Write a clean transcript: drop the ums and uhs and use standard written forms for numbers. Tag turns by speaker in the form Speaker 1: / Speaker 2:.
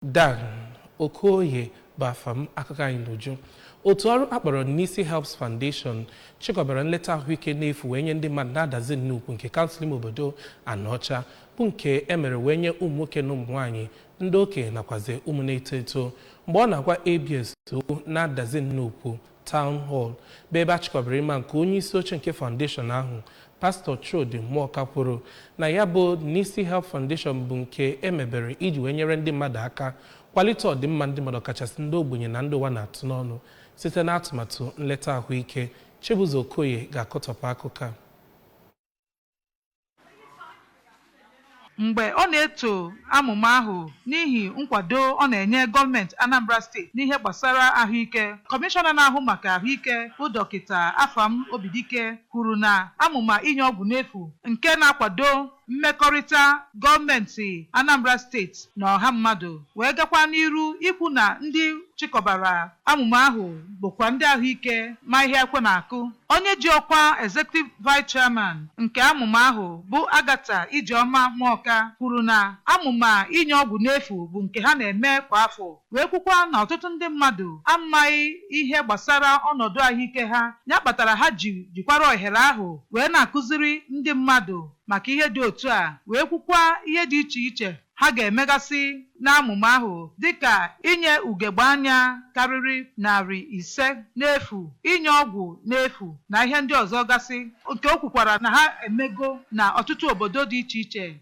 Speaker 1: Dan Okoye bụ afam akụkọ anyị n'uju. Otu ọrụ akpọrọ NISSI Helps Foundation chịkọbara nleta ahụike n'efu wee nye ndị mmadụ na-adazi Nnukwu nke kansụl ime obodo Anọcha bụ nke emere wee nye ụmụ nwoke na ụmụ nwaanyị ndị okenye nakwazi ụmụ na-eto eto mgbe ọ na-agwa ABS okwu na-adazi Nnukwu Town Hall bụ ebe a chịkọbara ịma nke onye isi oche nke foundation ahụ Pastor Chodi Mụọka kwuru na ya bụ NISSI Help Foundation bụ nke emebere iji wee nyere ndị mmadụ aka kwalite ọdịmma ndị mmadụ kachasị ndị ogbenye na ndị ụwa na-atụ n'ọnụ site n'atụmatụ nleta ahụike. Chibuzo Okoye ga-akọtọpụ akụkọ a.
Speaker 2: Mgbe ọ na-eto amụma ahụ n'ihi nkwado ọ na-enye gọọmenti Anambra steeti n'ihe gbasara ahụike, kọmishọna na-ahụ maka ahụike bụ Dọkịta Afam Obidike kwuru na amụma inye ọgwụ n'efu nke na-akwado mmekọrịta gọọmenti Anambra steeti na ọha mmadụ wee gakwa n'iru ikwu na ndị chịkọbara amụma ahụ bụkwa ndị ahụike ma ihe ekwe na-akụ. Onye ji ọkwa Executive Vice Chairman nke amụma ahụ bụ Agatha Ijeọma Mụọka kwuru na amụma inye ọgwụ n'efu bụ nke ha na-eme kwa afọ wee kwukwa na ọtụtụ ndị mmadụ amaghị ihe gbasara ọnọdụ ahụike ha, ya kpatara ha jikwara ohere ahụ wee na-akụziri ndị mmadụ maka ihe dị otu a, wee kwukwa ihe dị iche iche ha ga-emegasị n'amụma ahụ dịka inye ugegbe anya karịrị 500 n'efu, inye ọgwụ n'efu na ihe ndị ọzọ gasị nke o kwukwara na ha emego na ọtụtụ obodo dị iche iche.